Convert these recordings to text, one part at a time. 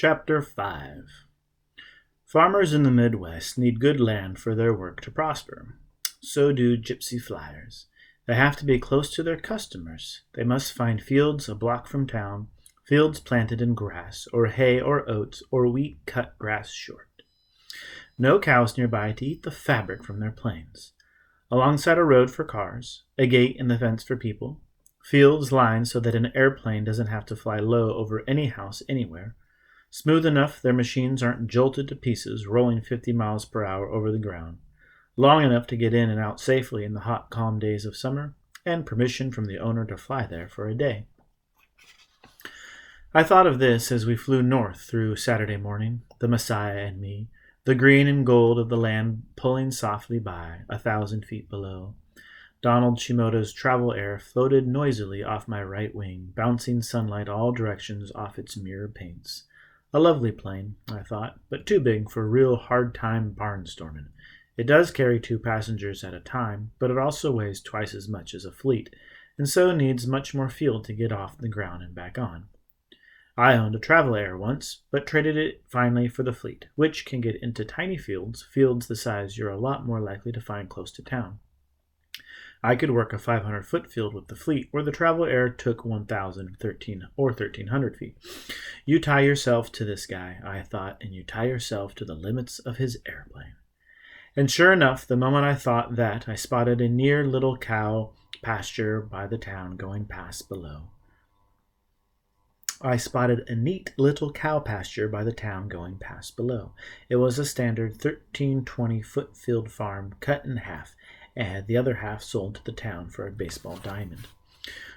Chapter 5. Farmers in the Midwest need good land for their work to prosper. So do gypsy flyers. They have to be close to their customers. They must find fields a block from town, fields planted in grass, or hay or oats, or wheat cut grass short. No cows nearby to eat the fabric from their plains. Alongside a road for cars, a gate in the fence for people, fields lined so that an airplane doesn't have to fly low over any house anywhere. Smooth enough their machines aren't jolted to pieces, rolling 50 miles per hour over the ground. Long enough to get in and out safely in the hot, calm days of summer, and permission from the owner to fly there for a day. I thought of this as we flew north through Saturday morning, the Messiah and me, the green and gold of the land pulling softly by, 1,000 feet below. Donald Shimoda's travel air floated noisily off my right wing, bouncing sunlight all directions off its mirror paints. A lovely plane, I thought, but too big for real hard-time barnstorming. It does carry 2 passengers at a time, but it also weighs twice as much as a fleet, and so needs much more fuel to get off the ground and back on. I owned a Travel Air once, but traded it finally for the fleet, which can get into tiny fields the size you're a lot more likely to find close to town. I could work a 500-foot field with the fleet, where the Travel Air took 1,013 or 1,300 feet. You tie yourself to this guy, I thought, and you tie yourself to the limits of his airplane. And sure enough, the moment I thought that, I spotted a near little cow pasture by the town going past below. It was a standard 1320-foot field farm cut in half, and the other half sold to the town for a baseball diamond.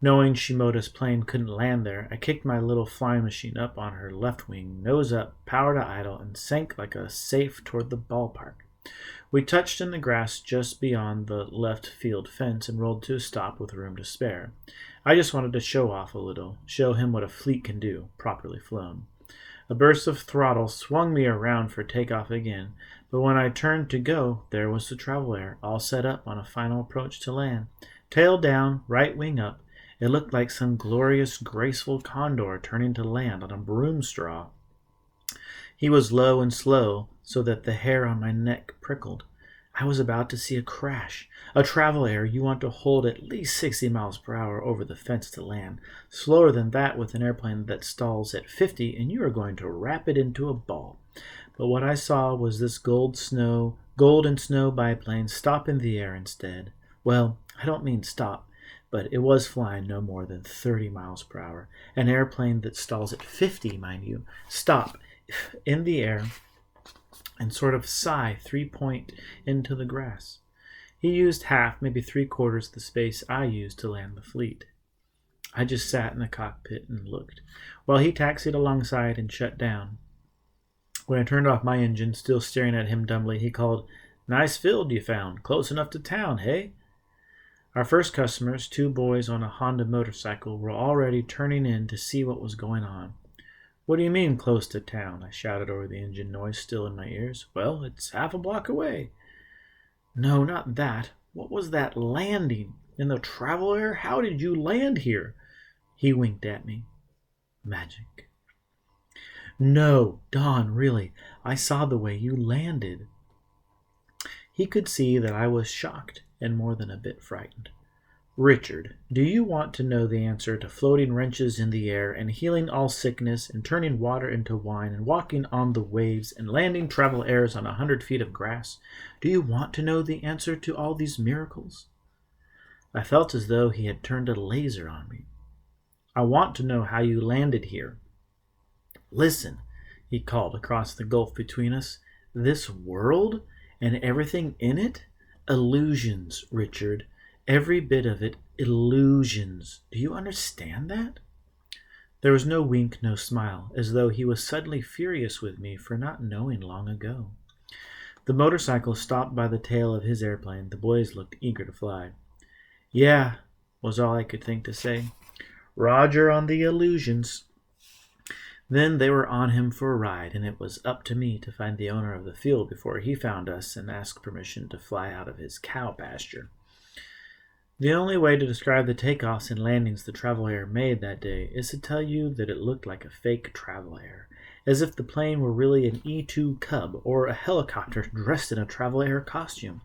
Knowing Shimoda's plane couldn't land there, I kicked my little flying machine up on her left wing, nose up, power to idle, and sank like a safe toward the ballpark. We touched in the grass just beyond the left field fence and rolled to a stop with room to spare. I just wanted to show off a little, show him what a fleet can do, properly flown. A burst of throttle swung me around for takeoff again, but when I turned to go, there was the Travel Air, all set up on a final approach to land. Tail down, right wing up, it looked like some glorious, graceful condor turning to land on a broom straw. He was low and slow, so that the hair on my neck prickled. I was about to see a crash. A Travel Air you want to hold at least 60 miles per hour over the fence to land. Slower than that with an airplane that stalls at 50, and you are going to wrap it into a ball. But what I saw was this gold and snow biplane stop in the air instead. Well, I don't mean stop, but it was flying no more than 30 miles per hour. An airplane that stalls at 50, mind you. Stop in the air and sort of sigh 3-point into the grass. He used half, maybe 3/4 the space I used to land the fleet. I just sat in the cockpit and looked, while he taxied alongside and shut down. When I turned off my engine, still staring at him dumbly, he called, "Nice field you found, close enough to town, hey?" Our first customers, 2 boys on a Honda motorcycle, were already turning in to see what was going on. "What do you mean, close to town?" I shouted over the engine noise still in my ears. "Well, it's half a block away." "No, not that. What was that landing? In the Travel Air? How did you land here?" He winked at me. "Magic." "No, Don, really. I saw the way you landed." He could see that I was shocked and more than a bit frightened. "Richard, do you want to know the answer to floating wrenches in the air and healing all sickness and turning water into wine and walking on the waves and landing Travel Airs on 100 feet of grass? Do you want to know the answer to all these miracles?" I felt as though he had turned a laser on me. "I want to know how you landed here." "Listen," he called across the gulf between us. "This world and everything in it? Illusions, Richard. Every bit of it, illusions. Do you understand that?" There was no wink, no smile, as though he was suddenly furious with me for not knowing long ago. The motorcycle stopped by the tail of his airplane. The boys looked eager to fly. "Yeah," was all I could think to say. "Roger on the illusions." Then they were on him for a ride, and it was up to me to find the owner of the field before he found us and asked permission to fly out of his cow pasture. The only way to describe the takeoffs and landings the Travel Air made that day is to tell you that it looked like a fake Travel Air, as if the plane were really an E-2 Cub or a helicopter dressed in a Travel Air costume.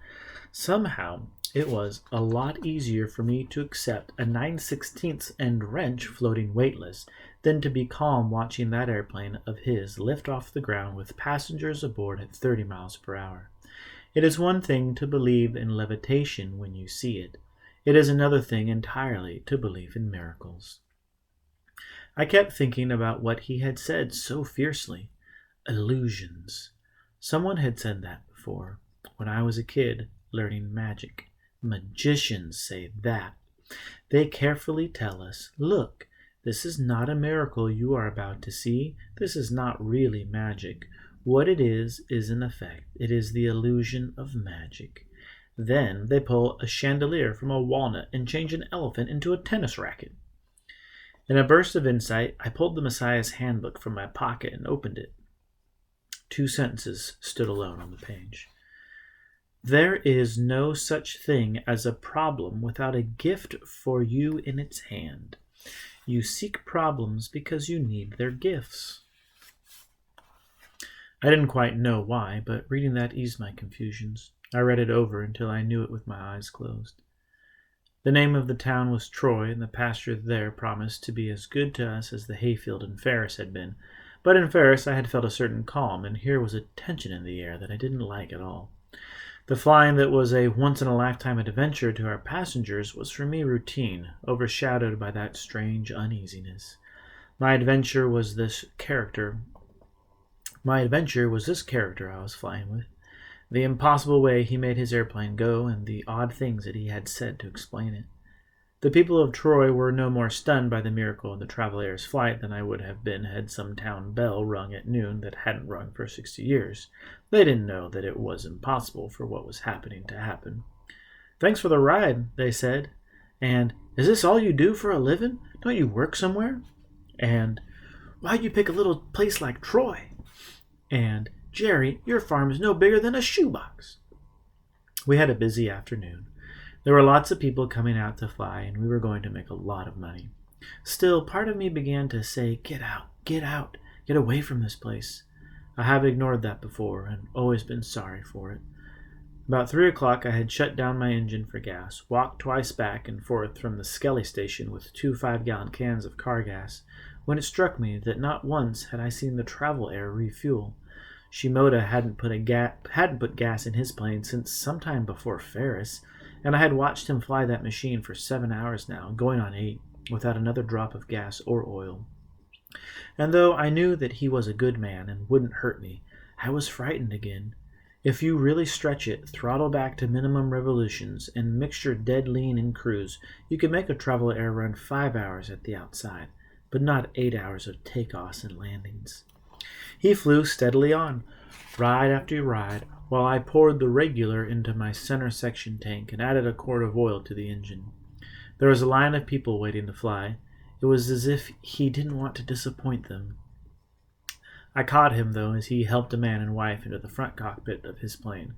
Somehow, it was a lot easier for me to accept a 9/16 end wrench floating weightless than to be calm watching that airplane of his lift off the ground with passengers aboard at 30 miles per hour. It is one thing to believe in levitation when you see it. It is another thing entirely to believe in miracles. I kept thinking about what he had said so fiercely. Illusions. Someone had said that before, when I was a kid learning magic. Magicians say that. They carefully tell us, look, this is not a miracle you are about to see. This is not really magic. What it is an effect. It is the illusion of magic. Then they pull a chandelier from a walnut and change an elephant into a tennis racket. In a burst of insight, I pulled the Messiah's handbook from my pocket and opened it. 2 sentences stood alone on the page. There is no such thing as a problem without a gift for you in its hand. You seek problems because you need their gifts. I didn't quite know why, but reading that eased my confusions. I read it over until I knew it with my eyes closed. The name of the town was Troy, and the pasture there promised to be as good to us as the hayfield in Ferris had been. But in Ferris I had felt a certain calm, and here was a tension in the air that I didn't like at all. The flying that was a once-in-a-lifetime adventure to our passengers was for me routine, overshadowed by that strange uneasiness. My adventure was this character I was flying with. The impossible way he made his airplane go, and the odd things that he had said to explain it. The people of Troy were no more stunned by the miracle of the Travel Air's flight than I would have been had some town bell rung at noon that hadn't rung for 60 years. They didn't know that it was impossible for what was happening to happen. Thanks for the ride, they said. And, is this all you do for a living? Don't you work somewhere? And, why'd you pick a little place like Troy? And, Jerry, your farm is no bigger than a shoebox. We had a busy afternoon. There were lots of people coming out to fly, and we were going to make a lot of money. Still, part of me began to say, get out, get away from this place. I have ignored that before, and always been sorry for it. About 3 o'clock I had shut down my engine for gas, walked twice back and forth from the Skelly station with 2 5-gallon cans of car gas, when it struck me that not once had I seen the Travel Air refuel. Shimoda hadn't put gas in his plane since sometime before Ferris, and I had watched him fly that machine for 7 hours now, going on 8, without another drop of gas or oil. And though I knew that he was a good man and wouldn't hurt me, I was frightened again. If you really stretch it, throttle back to minimum revolutions, and mixture dead lean in cruise, you can make a Travel Air run 5 hours at the outside, but not 8 hours of takeoffs and landings. He flew steadily on, ride after ride, while I poured the regular into my center section tank and added a quart of oil to the engine. There was a line of people waiting to fly. It was as if he didn't want to disappoint them. I caught him, though, as he helped a man and wife into the front cockpit of his plane.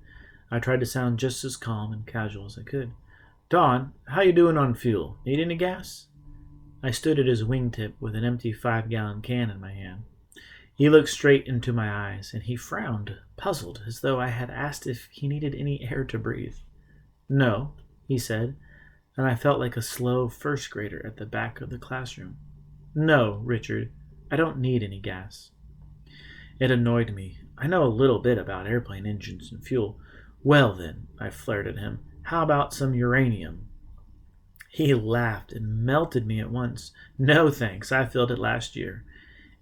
I tried to sound just as calm and casual as I could. Don, how you doing on fuel? Need any gas? I stood at his wingtip with an empty 5-gallon can in my hand. He looked straight into my eyes, and he frowned, puzzled, as though I had asked if he needed any air to breathe. No, he said, and I felt like a slow first grader at the back of the classroom. No, Richard, I don't need any gas. It annoyed me. I know a little bit about airplane engines and fuel. Well then, I flared at him, how about some uranium? He laughed and melted me at once. No thanks, I filled it last year.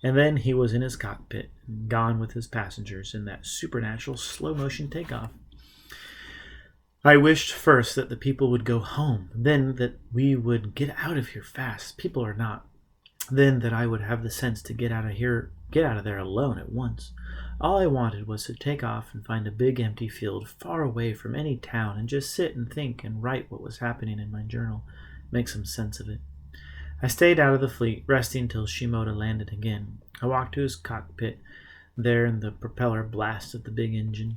And then he was in his cockpit, gone with his passengers in that supernatural slow-motion takeoff. I wished first that the people would go home, then that we would get out of here fast, people or not, then that I would have the sense to get out of there alone at once. All I wanted was to take off and find a big empty field far away from any town and just sit and think and write what was happening in my journal, make some sense of it. I stayed out of the fleet, resting till Shimoda landed again. I walked to his cockpit, there in the propeller blast of the big engine.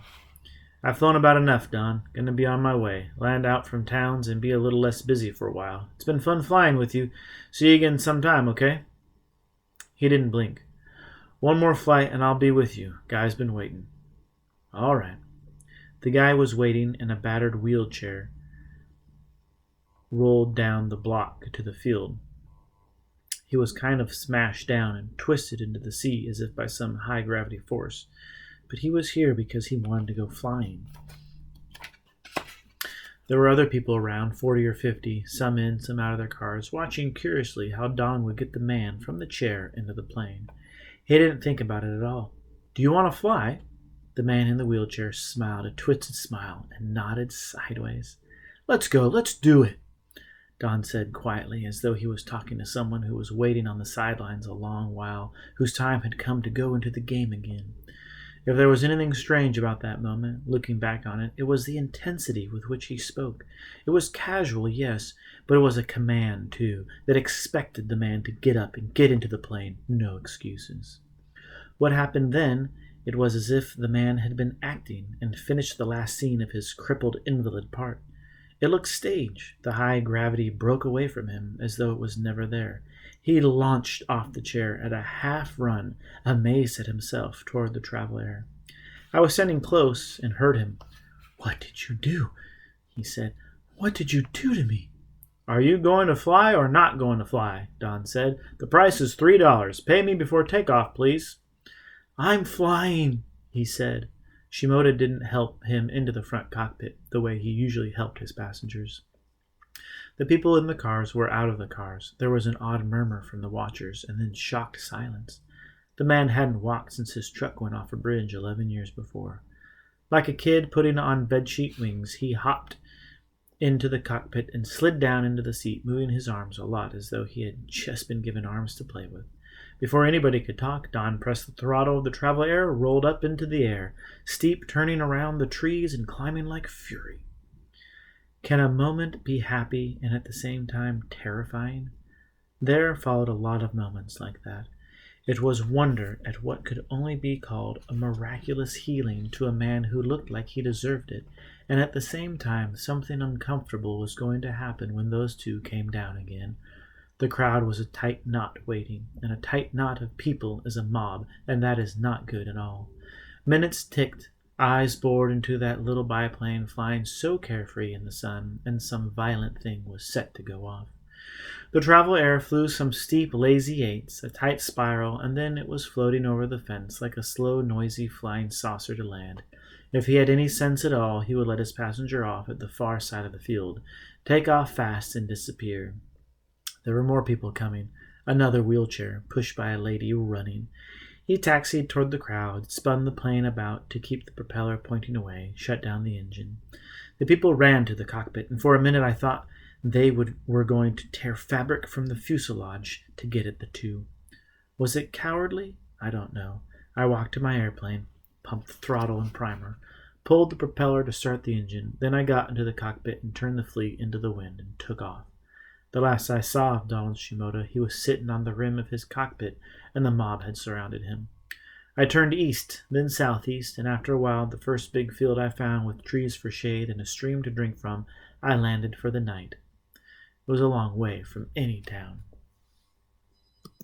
I've flown about enough, Don. Gonna be on my way. Land out from towns and be a little less busy for a while. It's been fun flying with you. See you again sometime, okay? He didn't blink. One more flight and I'll be with you. Guy's been waiting. All right. The guy was waiting in a battered wheelchair rolled down the block to the field. He was kind of smashed down and twisted into the sea as if by some high-gravity force. But he was here because he wanted to go flying. There were other people around, 40 or 50, some in, some out of their cars, watching curiously how Don would get the man from the chair into the plane. He didn't think about it at all. Do you want to fly? The man in the wheelchair smiled a twisted smile and nodded sideways. Let's go, let's do it, Don said quietly, as though he was talking to someone who was waiting on the sidelines a long while, whose time had come to go into the game again. If there was anything strange about that moment, looking back on it, it was the intensity with which he spoke. It was casual, yes, but it was a command, too, that expected the man to get up and get into the plane. No excuses. What happened then? It was as if the man had been acting and finished the last scene of his crippled invalid part. It looked staged. The high gravity broke away from him as though it was never there. He launched off the chair at a half-run, amazed at himself, toward the travel air. I was standing close and heard him. What did you do? He said. What did you do to me? Are you going to fly or not going to fly? Don said. The price is $3. Pay me before takeoff, please. I'm flying, he said. Shimoda didn't help him into the front cockpit the way he usually helped his passengers. The people in the cars were out of the cars. There was an odd murmur from the watchers, and then shocked silence. The man hadn't walked since his truck went off a bridge 11 years before. Like a kid putting on bedsheet wings, he hopped into the cockpit and slid down into the seat, moving his arms a lot as though he had just been given arms to play with. Before anybody could talk, Don pressed the throttle of the travel air, rolled up into the air, steep, turning around the trees and climbing like fury. Can a moment be happy and at the same time terrifying? There followed a lot of moments like that. It was wonder at what could only be called a miraculous healing to a man who looked like he deserved it, and at the same time something uncomfortable was going to happen when those two came down again. The crowd was a tight knot waiting, and a tight knot of people is a mob, and that is not good at all. Minutes ticked, eyes bored into that little biplane flying so carefree in the sun, and some violent thing was set to go off. The travel air flew some steep, lazy eights, a tight spiral, and then it was floating over the fence like a slow, noisy flying saucer to land. If he had any sense at all, he would let his passenger off at the far side of the field, take off fast and disappear. There were more people coming. Another wheelchair, pushed by a lady running. He taxied toward the crowd, spun the plane about to keep the propeller pointing away, shut down the engine. The people ran to the cockpit, and for a minute I thought they were going to tear fabric from the fuselage to get at the two. Was it cowardly? I don't know. I walked to my airplane, pumped the throttle and primer, pulled the propeller to start the engine. Then I got into the cockpit and turned the fleet into the wind and took off. The last I saw of Donald Shimoda, he was sitting on the rim of his cockpit, and the mob had surrounded him. I turned east, then southeast, and after a while, the first big field I found with trees for shade and a stream to drink from, I landed for the night. It was a long way from any town.